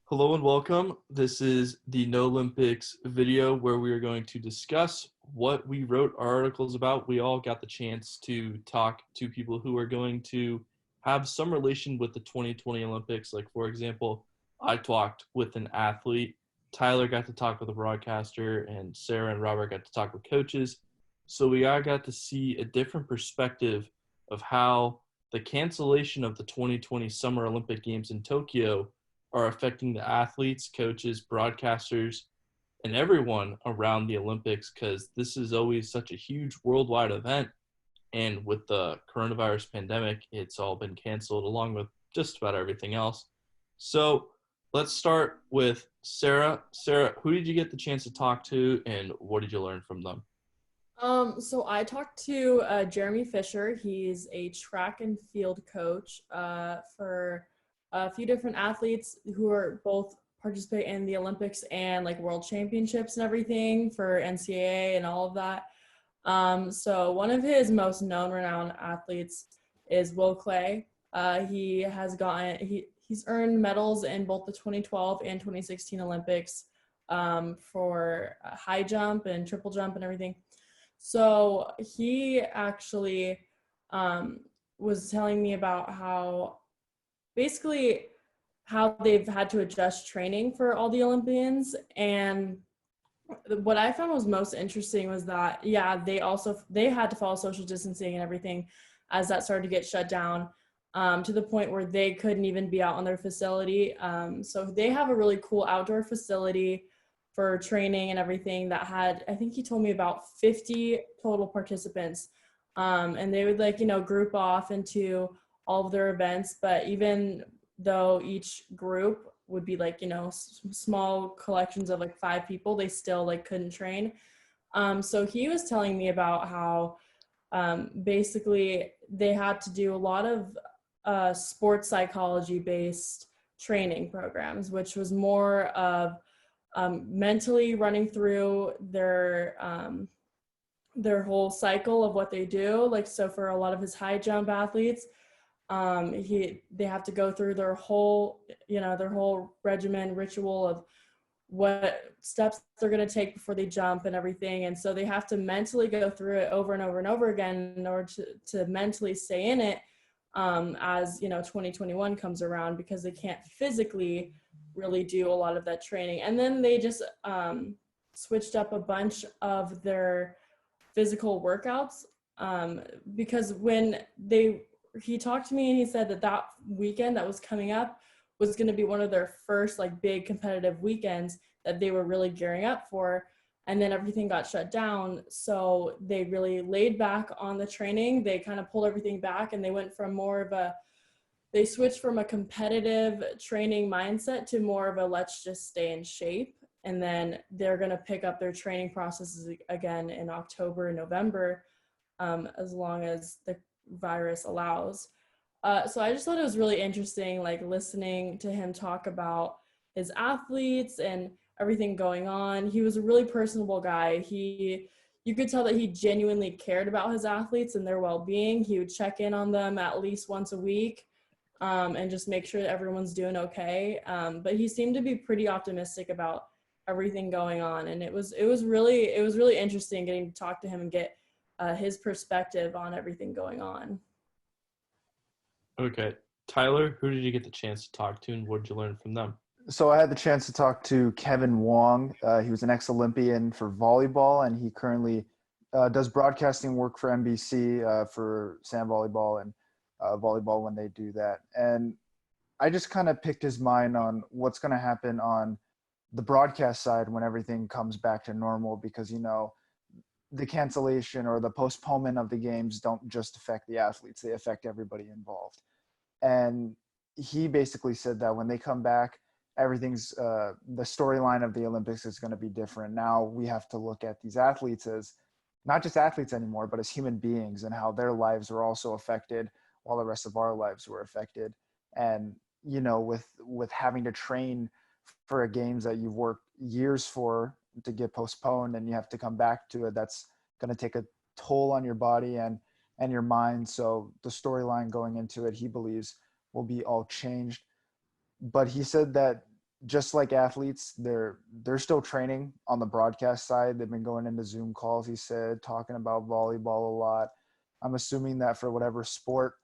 Hello and welcome. This is the No-lympics video where we are going to discuss what we wrote our articles about. We all got the chance to talk to people who are going to have some relation with the 2020 Olympics. Like, for example, I talked with an athlete, Tyler got to talk with a broadcaster, and Sarah and Robert got to talk with coaches. So we all got to see a different perspective of how the cancellation of the 2020 Summer Olympic Games in Tokyo are affecting the athletes, coaches, broadcasters, and everyone around the Olympics, because this is always such a huge worldwide event. And with the coronavirus pandemic, it's all been canceled along with just about everything else. So let's start with Sarah. Sarah, who did you get the chance to talk to and what did you learn from them? So I talked to Jeremy Fisher. He's a track and field coach for a few different athletes who are both participate in the Olympics and like world championships and everything for NCAA and all of that. So one of his most known renowned athletes is Will Clay. He's earned medals in both the 2012 and 2016 Olympics for high jump and triple jump and everything. So he actually was telling me about how they've had to adjust training for all the Olympians. And what I found was most interesting was that, they had to follow social distancing and everything as that started to get shut down, to the point where they couldn't even be out on their facility. So they have a really cool outdoor facility for training and everything that had, I think he told me, about 50 total participants. And they would group off into all of their events. But even though each group would be small collections of 5 people, they still couldn't train. So he was telling me about how basically they had to do a lot of sports psychology based training programs, which was more of mentally running through their whole cycle of what they do. So for a lot of his high jump athletes, they have to go through their whole regimen ritual of what steps they're going to take before they jump and everything. And so they have to mentally go through it over and over and over again in order to mentally stay in it, as 2021 comes around, because they can't physically really do a lot of that training. And then they just switched up a bunch of their physical workouts, because when he talked to me and he said that weekend that was coming up was going to be one of their first big competitive weekends that they were really gearing up for. And then everything got shut down. So they really laid back on the training. They kind of pulled everything back, and they switched from a competitive training mindset to more of a let's just stay in shape. And then they're going to pick up their training processes again in October and November, as long as the virus allows. So I just thought it was really interesting, listening to him talk about his athletes and everything going on. He was a really personable guy. You could tell that he genuinely cared about his athletes and their well-being. He would check in on them at least once a week, and just make sure that everyone's doing okay. But he seemed to be pretty optimistic about everything going on. And it was really interesting getting to talk to him and get his perspective on everything going on. Okay. Tyler, who did you get the chance to talk to and what did you learn from them? So I had the chance to talk to Kevin Wong. He was an ex-Olympian for volleyball, and he currently does broadcasting work for NBC for sand volleyball and volleyball when they do that. And I just kind of picked his mind on what's going to happen on the broadcast side when everything comes back to normal, because, the cancellation or the postponement of the games don't just affect the athletes, they affect everybody involved. And he basically said that when they come back, everything's the storyline of the Olympics is going to be different. Now we have to look at these athletes as not just athletes anymore, but as human beings, and how their lives were also affected while the rest of our lives were affected. And, with having to train for a games that you've worked years for to get postponed and you have to come back to it, that's going to take a toll on your body and your mind. So the storyline going into it, he believes, will be all changed. But he said that just like athletes, they're still training on the broadcast side. They've been going into Zoom calls, he said, talking about volleyball a lot. I'm assuming that for whatever sport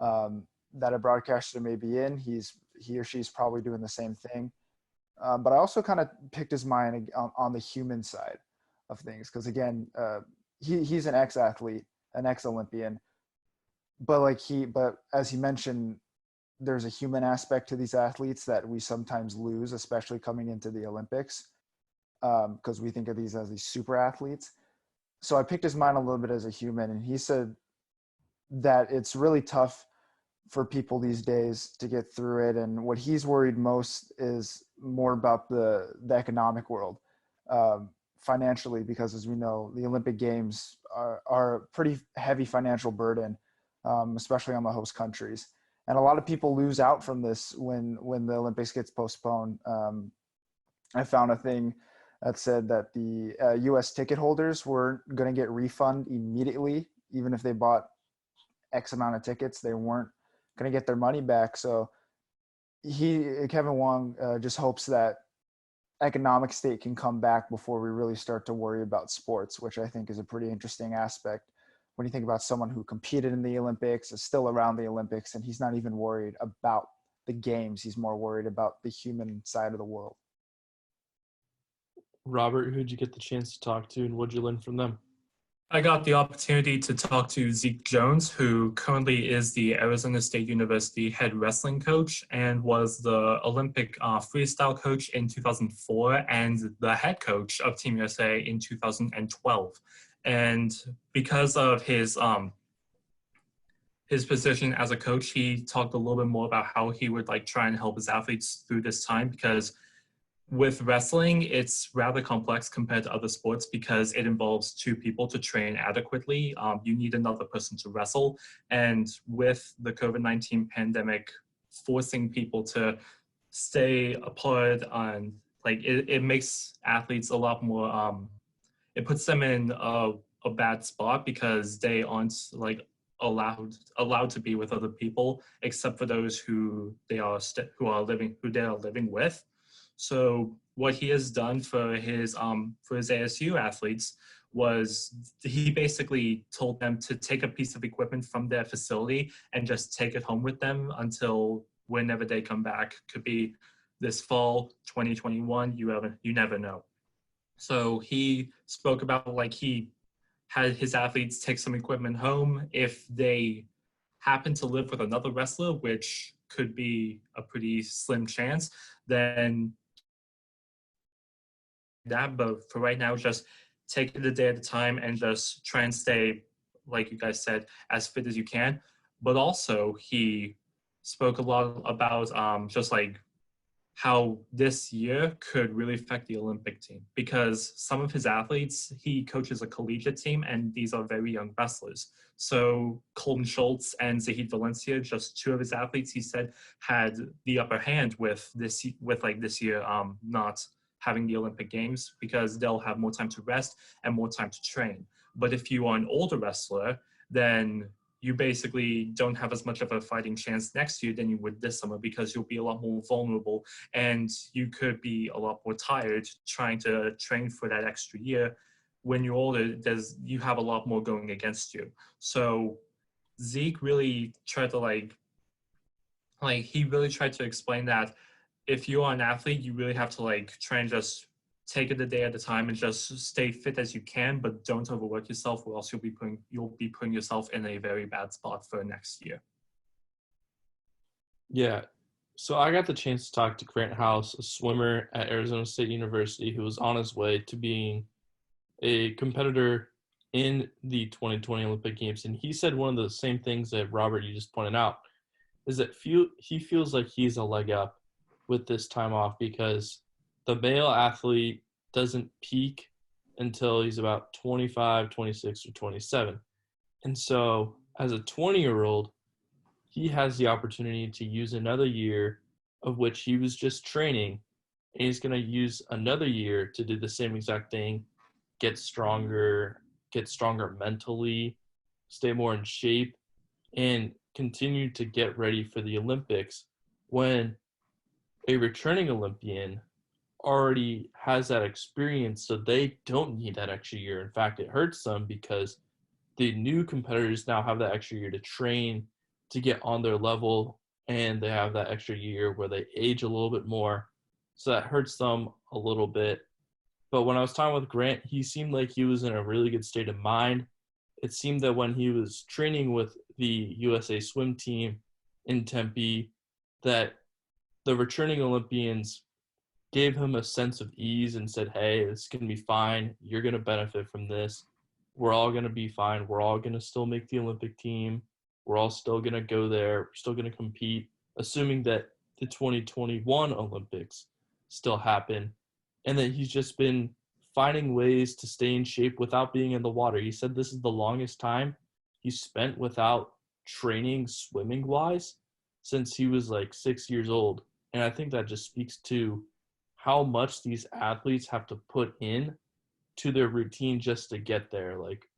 that a broadcaster may be in, he or she's probably doing the same thing. But I also kind of picked his mind on the human side of things because, again, he's an ex-athlete, an ex-Olympian, but as he mentioned, there's a human aspect to these athletes that we sometimes lose, especially coming into the Olympics, because we think of these as these super athletes. So I picked his mind a little bit as a human, and he said that it's really tough for people these days to get through it. And what he's worried most is more about the economic world, financially, because as we know, the Olympic Games are a pretty heavy financial burden, especially on the host countries. And a lot of people lose out from this when the Olympics gets postponed. I found a thing that said that the U.S. ticket holders were going to get refund immediately, even if they bought X amount of tickets. They weren't going to get their money back. So Kevin Wong, just hopes that economic state can come back before we really start to worry about sports, which I think is a pretty interesting aspect when you think about someone who competed in the Olympics, is still around the Olympics, and he's not even worried about the games. He's more worried about the human side of the world. Robert, who'd you get the chance to talk to, and what'd you learn from them? I got the opportunity to talk to Zeke Jones, who currently is the Arizona State University head wrestling coach and was the Olympic freestyle coach in 2004 and the head coach of Team USA in 2012. And because of his position as a coach, he talked a little bit more about how he would like try and help his athletes through this time, because with wrestling, it's rather complex compared to other sports because it involves two people to train adequately. You need another person to wrestle. And with the COVID-19 pandemic forcing people to stay apart, on it makes athletes a lot more, it puts them in a bad spot because they aren't like allowed to be with other people except for those who they are living with. So what he has done for his ASU athletes was he basically told them to take a piece of equipment from their facility and just take it home with them until whenever they come back. Could be this fall, 2021, you never know. So he spoke about like he had his athletes take some equipment home if they happen to live with another wrestler, which could be a pretty slim chance, then that. But for right now, just take it a day at a time and just try and stay, like you guys said, as fit as you can. But also, he spoke a lot about just like how this year could really affect the Olympic team, because some of his athletes, he coaches a collegiate team, and these are very young wrestlers. So Colton Schultz and Zahid Valencia, just two of his athletes, he said, had the upper hand with this year not having the Olympic Games, because they'll have more time to rest and more time to train. But if you are an older wrestler, then you basically don't have as much of a fighting chance next year than you would this summer, because you'll be a lot more vulnerable and you could be a lot more tired trying to train for that extra year. When you're older, you have a lot more going against you. So Zeke really tried to he really tried to explain that if you are an athlete, you really have to try and just take it a day at a time and just stay fit as you can, but don't overwork yourself, or else you'll be putting yourself in a very bad spot for next year. Yeah. So I got the chance to talk to Grant House, a swimmer at Arizona State University, who was on his way to being a competitor in the 2020 Olympic Games. And he said one of the same things that Robert, you just pointed out, is that he feels like he's a leg up with this time off, because the male athlete doesn't peak until he's about 25, 26, or 27. And so as a 20-year-old, he has the opportunity to use another year of which he was just training, and he's going to use another year to do the same exact thing, get stronger mentally, stay more in shape, and continue to get ready for the Olympics, when a returning Olympian already has that experience, so they don't need that extra year. In fact, it hurts them because the new competitors now have that extra year to train to get on their level, and they have that extra year where they age a little bit more. So that hurts them a little bit. But when I was talking with Grant, he seemed like he was in a really good state of mind. It seemed that when he was training with the USA swim team in Tempe, that the returning Olympians gave him a sense of ease and said, hey, it's going to be fine. You're going to benefit from this. We're all going to be fine. We're all going to still make the Olympic team. We're all still going to go there. We're still going to compete, assuming that the 2021 Olympics still happen. And that he's just been finding ways to stay in shape without being in the water. He said this is the longest time he's spent without training swimming wise since he was like 6 years old. And I think that just speaks to how much these athletes have to put in to their routine just to get there. Like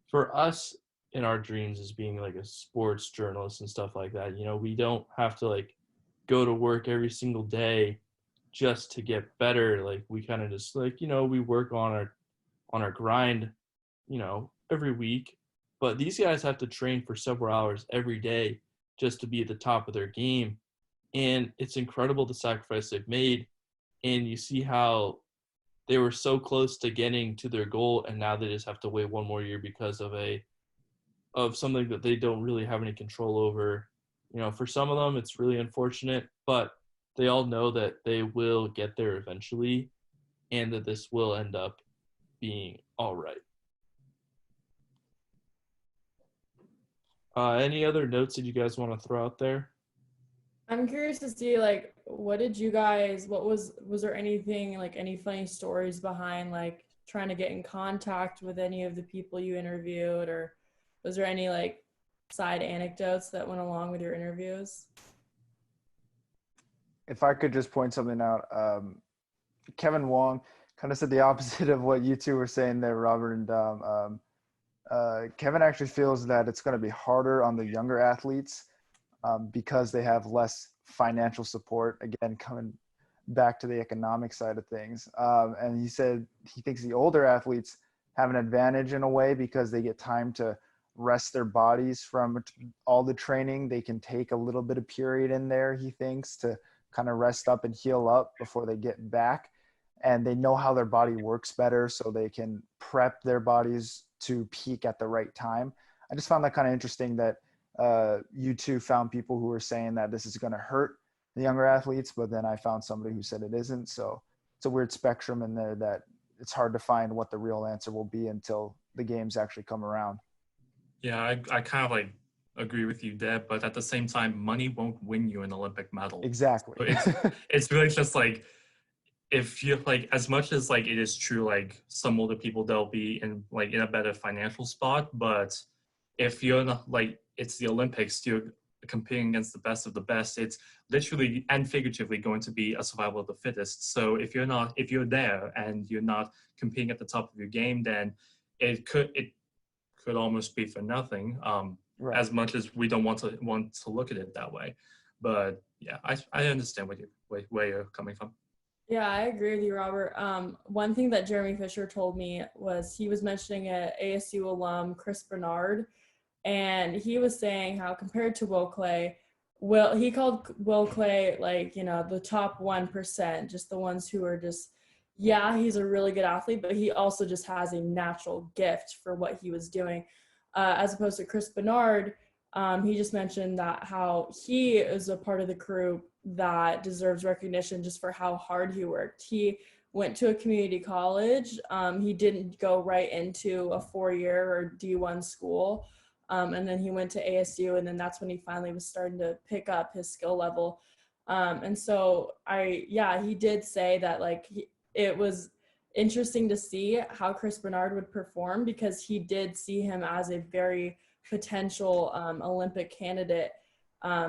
for us in our dreams as being like a sports journalist and stuff like that, you know, we don't have to like go to work every single day just to get better. Like we kind of just like, you know, we work on our grind, you know, every week. But these guys have to train for several hours every day just to be at the top of their game. And it's incredible the sacrifice they've made. And you see how they were so close to getting to their goal, and now they just have to wait one more year because of something that they don't really have any control over. You know, for some of them, it's really unfortunate, but they all know that they will get there eventually, and that this will end up being all right. Any other notes that you guys want to throw out there? I'm curious to see, like, what was there anything, like, any funny stories behind, like, trying to get in contact with any of the people you interviewed, or was there any, like, side anecdotes that went along with your interviews? If I could just point something out, Kevin Wong kind of said the opposite of what you two were saying there, Robert and Dom. Kevin actually feels that it's going to be harder on the younger athletes because they have less financial support. Again, coming back to the economic side of things. And he said he thinks the older athletes have an advantage in a way because they get time to rest their bodies from all the training. They can take a little bit of period in there, he thinks, to kind of rest up and heal up before they get back. And they know how their body works better, so they can prep their bodies to peak at the right time. I just found that kind of interesting that you two found people who were saying that this is going to hurt the younger athletes, but then I found somebody who said it isn't. So it's a weird spectrum in there that it's hard to find what the real answer will be until the games actually come around. Yeah, I kind of like agree with you, Deb, but at the same time, money won't win you an Olympic medal. Exactly. So it's really just like, if you like, as much as like it is true, like some older people, they'll be in a better financial spot, but if you're not, like, it's the Olympics, you're competing against the best of the best. It's literally and figuratively going to be a survival of the fittest. So if you're there and you're not competing at the top of your game, then it could almost be for nothing. Right. As much as we don't want to look at it that way, but yeah, I understand where you're coming from. Yeah, I agree with you, Robert. One thing that Jeremy Fisher told me was he was mentioning a ASU alum, Chris Bernard, and he was saying how compared to Will Clay, he called Will Clay, like, you know, the top 1%, just the ones who are just, yeah, he's a really good athlete, but he also just has a natural gift for what he was doing. As opposed to Chris Bernard, he just mentioned that how he is a part of the crew that deserves recognition just for how hard he worked. He went to a community college. He didn't go right into a 4-year or D1 school. And then he went to ASU, and then that's when he finally was starting to pick up his skill level. And so he did say that, like, it was interesting to see how Chris Bernard would perform because he did see him as a very potential Olympic candidate.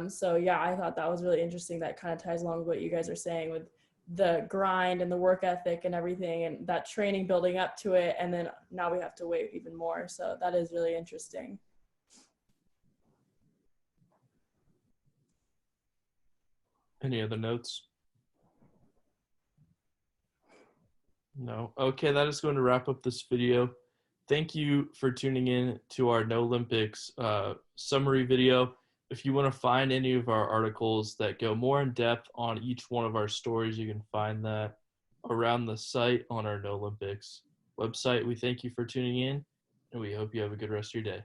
So yeah, I thought that was really interesting. That kind of ties along with what you guys are saying with the grind and the work ethic and everything, and that training building up to it. And then now we have to wait even more. So that is really interesting. Any other notes? No. Okay, that is going to wrap up this video. Thank you for tuning in to our No-lympics summary video. If you want to find any of our articles that go more in depth on each one of our stories, you can find that around the site on our No-lympics website. We thank you for tuning in, and we hope you have a good rest of your day.